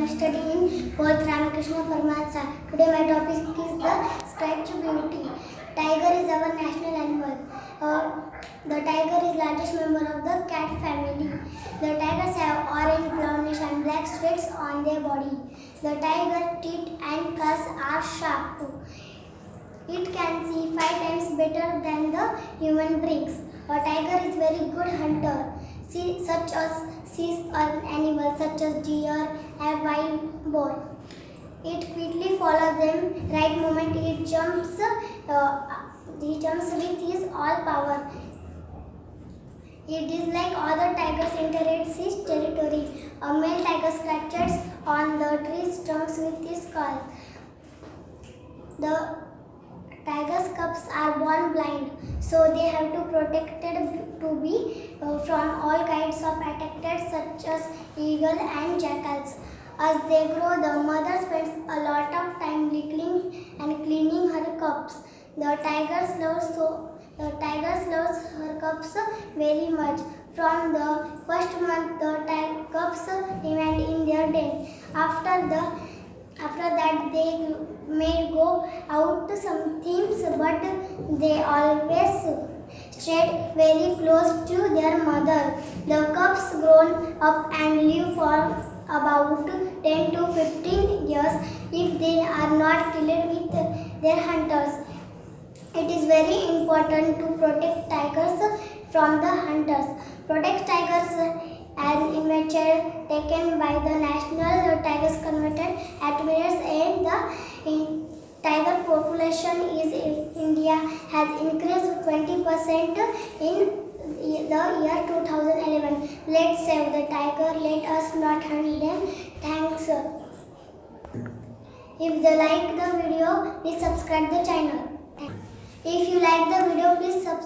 am studying in 4th Ramakrishna Paramahansa. Today my topic is the Statue Beauty. Tiger is our national animal. The tiger is largest member of the cat family. The tigers have orange, brownish and black streaks on their body. The tiger teeth and claws are sharp too. It can see 5 times better than the human beings. A tiger is very good hunter. Sees an animal such as deer and wild boar. It quickly follows them. Right moment it jumps. He jumps with his all power. It is like other tigers enters his territory. A male tiger scratches on the tree's trunks with his claws. The tiger's cubs are born blind, so they have to protected to be from all kinds of attacks such as eagle and jackals. As they grow, the mother spends a lot of time licking and cleaning her cubs. The tiger loves her cubs very much. From the first month, the cubs remain in their den. After that, they may go out sometimes, but they always stay very close to their mother. The cubs grown up and live for about 10 to 15 years if they are not killed with their hunters. It is very important to protect tigers from the hunters. Protect tigers as immature taken by the National Tigers Conservation Activities, and the tiger population in India has increased 20% in the year 2011. Let's save the tiger. Let us not hunt them. Thanks. If you like the video, please subscribe the channel. If you like the video, please subscribe.